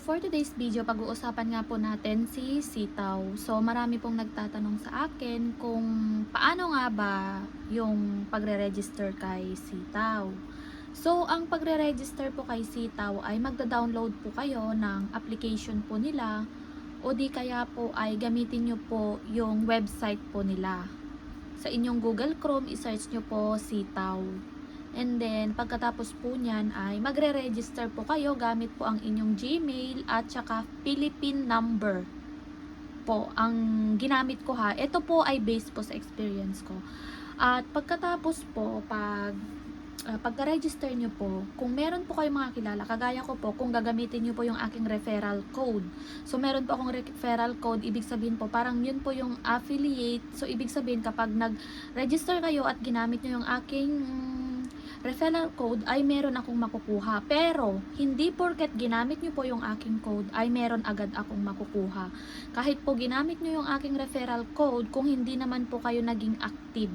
for today's video, pag-uusapan nga po natin si sitaw. So, marami pong nagtatanong sa akin kung paano nga ba yung pagre-register kay sitaw. So, ang pagre-register po kay sitaw ay magda-download po kayo ng application po nila o di kaya po ay gamitin nyo po yung website po nila. Sa inyong Google Chrome, i-search nyo po sitaw. And then, pagkatapos po niyan ay magre-register po kayo gamit po ang inyong Gmail at saka Philippine number po ang ginamit ko ha. Ito po ay based po sa experience ko. At pagkatapos po, pagka-register nyo po, kung meron po kayong mga kilala, kagaya ko po, kung gagamitin nyo po yung aking referral code. So, meron po akong referral code, ibig sabihin po, parang yun po yung affiliate. So, ibig sabihin, kapag nag-register kayo at ginamit nyo yung aking referral code, ay meron akong makukuha. Pero, hindi porket ginamit nyo po yung aking code, ay meron agad akong makukuha. Kahit po ginamit nyo yung aking referral code, kung hindi naman po kayo naging active.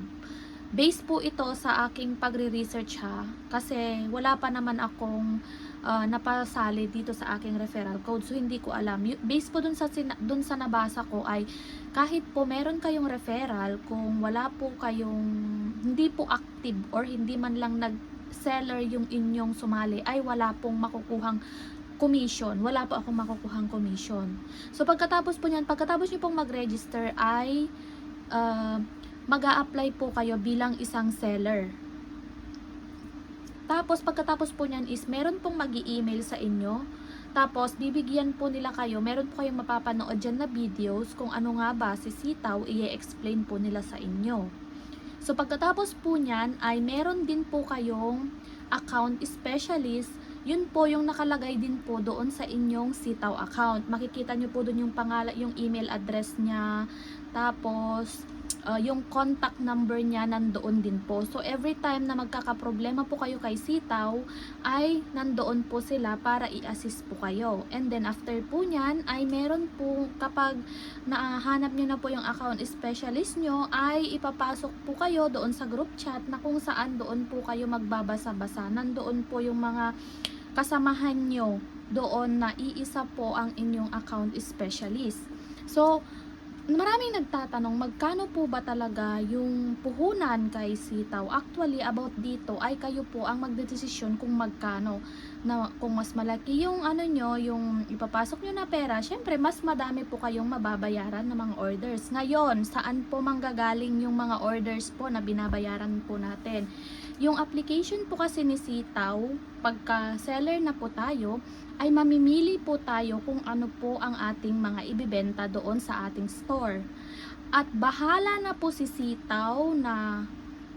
Base po ito sa aking pagre-research ha, kasi wala pa naman akong napasali dito sa aking referral code, so hindi ko alam. Base po dun sa nabasa ko ay kahit po meron kayong referral, kung wala po kayong, hindi po active or hindi man lang nag-seller yung inyong sumali, ay wala pong makukuhang commission. Wala po akong makukuhang commission. So pagkatapos po niyan, pagkatapos niyo pong mag-register ay mag-a-apply po kayo bilang isang seller. Tapos pagkatapos po niyan is meron pong magi-email sa inyo. Tapos bibigyan po nila kayo, meron po kayong mapapanood dyan na videos kung ano nga ba si sitaw, i-explain po nila sa inyo. So pagkatapos po niyan ay meron din po kayong account specialist. Yun po yung nakalagay din po doon sa inyong sitaw account. Makikita nyo po doon yung pangalan, yung email address niya. Tapos yung contact number niya nandoon din po. So every time na magkakaproblema po kayo kay sitaw, ay nandoon po sila para i-assist po kayo. And then after po niyan ay meron po, kapag nahanap nyo na po yung account specialist nyo, ay ipapasok po kayo doon sa group chat na kung saan doon po kayo magbabasa-basa. Nandoon po yung mga kasamahan nyo doon na iisa po ang inyong account specialist. So, maraming nagtatanong, magkano po ba talaga yung puhunan kay sitaw? Actually, about dito ay kayo po ang magdedesisyon kung magkano. Na, kung mas malaki yung ano nyo, yung ipapasok nyo na pera, syempre mas madami po kayong mababayaran ng mga orders. Ngayon, saan po manggagaling yung mga orders po na binabayaran po natin? Yung application po kasi ni sitaw, pagka seller na po tayo, ay mamimili po tayo kung ano po ang ating mga ibibenta doon sa ating store. At bahala na po si sitaw na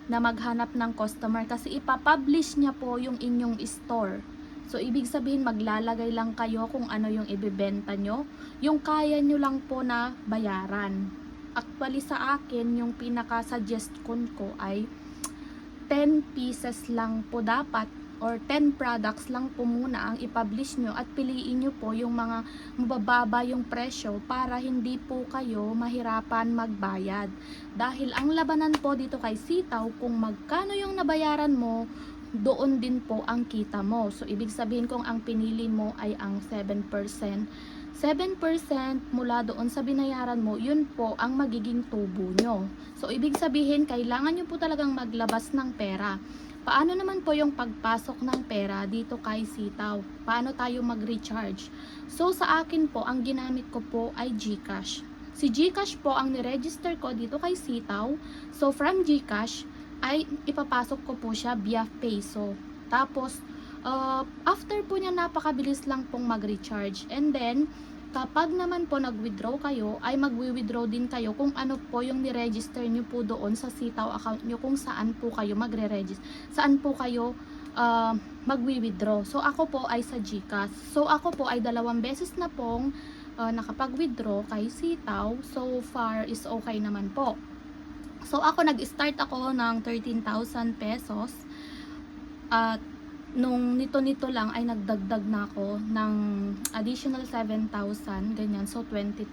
maghanap ng customer kasi ipapublish niya po yung inyong store. So, ibig sabihin maglalagay lang kayo kung ano yung ibibenta nyo, yung kaya nyo lang po na bayaran. Actually sa akin, yung pinaka-suggest ko ay 10 pieces lang po dapat or 10 products lang po muna ang i-publish nyo at piliin nyo po yung mga mabababa yung presyo para hindi po kayo mahirapan magbayad. Dahil ang labanan po dito kay sitaw, kung magkano yung nabayaran mo, doon din po ang kita mo. So, ibig sabihin kung ang pinili mo ay ang 7%, 7% mula doon sa binayaran mo, yun po ang magiging tubo nyo. So, ibig sabihin, kailangan nyo po talagang maglabas ng pera. Paano naman po yung pagpasok ng pera dito kay sitaw? Paano tayo mag-recharge? So, sa akin po, ang ginamit ko po ay GCash. Si GCash po ang niregister ko dito kay sitaw. So, from GCash, ay ipapasok ko po siya via peso. Tapos, after po niya, napakabilis lang pong mag-recharge. And then, kapag naman po nag-withdraw kayo, ay mag-withdraw din kayo kung ano po yung ni-register nyo po doon sa sitaw account nyo, kung saan po kayo magre-register, saan po kayo mag-withdraw. So, ako po ay sa GCash. So, ako po ay 2 beses na pong nakapag-withdraw kay sitaw. So far is okay naman po. So, ako nag-start ako ng 13,000 pesos. At nung nito-nito lang ay nagdagdag na ako ng additional 7,000, ganyan. So, 20,000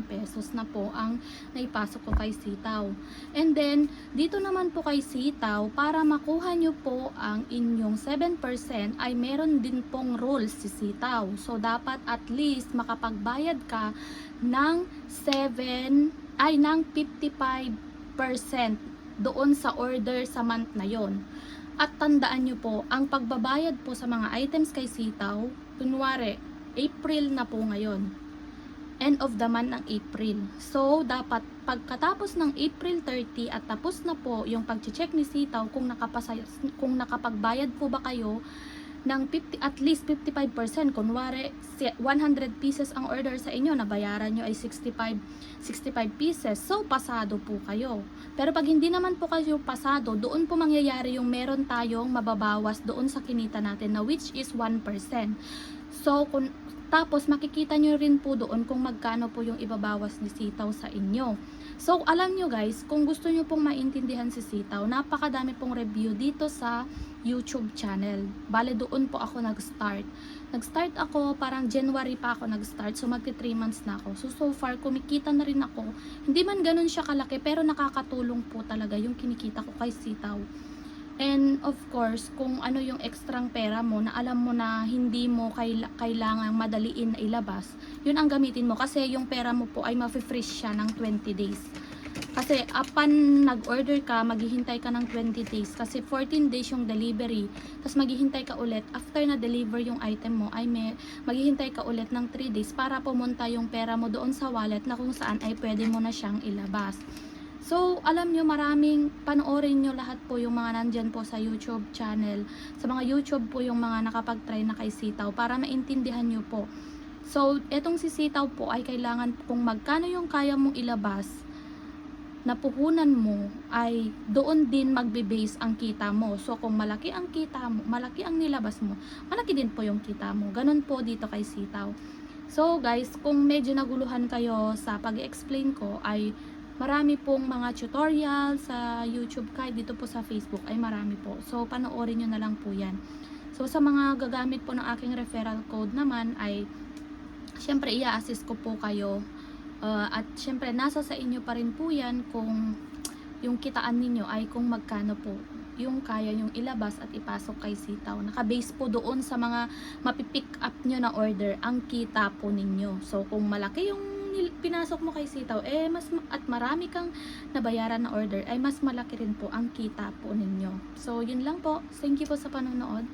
pesos na po ang naipasok ko kay Sitaw. And then, dito naman po kay Sitaw, para makuha nyo po ang inyong 7%, ay meron din pong rules si Sitaw. So, dapat at least makapagbayad ka ng 55% doon sa order sa month na yon. At tandaan nyo po, ang pagbabayad po sa mga items kay Sitaw, kunwari, April na po ngayon. End of the month ng April. So, dapat pagkatapos ng April 30 at tapos na po yung pag-check ni Sitaw kung nakapagbayad po ba kayo ng at least 55%. Kunwari, 100 pieces ang order sa inyo, nabayaran nyo ay 65 pieces. So, pasado po kayo. Pero pag hindi naman po kayo pasado, doon po mangyayari yung meron tayong mababawas doon sa kinita natin na which is 1%. So, tapos makikita nyo rin po doon kung magkano po yung ibabawas ni Sitaw sa inyo. So, alam nyo guys, kung gusto nyo pong maintindihan si Sitaw, napakadami pong review dito sa YouTube channel. Bale, doon po ako nag-start. Nag-start ako, parang January pa ako nag-start. So, magti 3 months na ako. So far, kumikita na rin ako. Hindi man ganun siya kalaki, pero nakakatulong po talaga yung kinikita ko kay Sitaw. And of course, kung ano yung ekstrang pera mo na alam mo na hindi mo kailangang madaliin na ilabas, yun ang gamitin mo kasi yung pera mo po ay ma-freeze siya ng 20 days. Kasi upon nag-order ka, maghihintay ka ng 20 days kasi 14 days yung delivery. Tapos maghihintay ka ulit after na deliver yung item mo ay maghihintay ka ulit ng 3 days para pumunta yung pera mo doon sa wallet na kung saan ay pwede mo na siyang ilabas. So, alam nyo, panoorin nyo lahat po yung mga nandyan po sa YouTube channel. Sa mga YouTube po yung mga nakapag-try na kay Sitaw para maintindihan nyo po. So, etong si Sitaw po ay kailangan kung magkano yung kaya mong ilabas na puhunan mo ay doon din magbe-base ang kita mo. So, kung malaki ang kita mo, malaki ang nilabas mo, malaki din po yung kita mo. Ganon po dito kay Sitaw. So, guys, kung medyo naguluhan kayo sa pag-explain ko ay marami pong mga tutorial sa YouTube, kahit dito po sa Facebook ay marami po. So, panoorin nyo na lang po yan. So, sa mga gagamit po ng aking referral code naman ay syempre i-assist ko po kayo. At syempre nasa sa inyo pa rin po yan kung yung kitaan ninyo ay kung magkano po yung kaya yung ilabas at ipasok kay Sitaw. Naka-base po doon sa mga mapipick up nyo na order ang kita po ninyo. So, kung malaki yung pinasok mo kay Sitaw, at marami kang nabayaran na order, ay mas malaki rin po ang kita po ninyo. So, yun lang po. Thank you po sa panonood.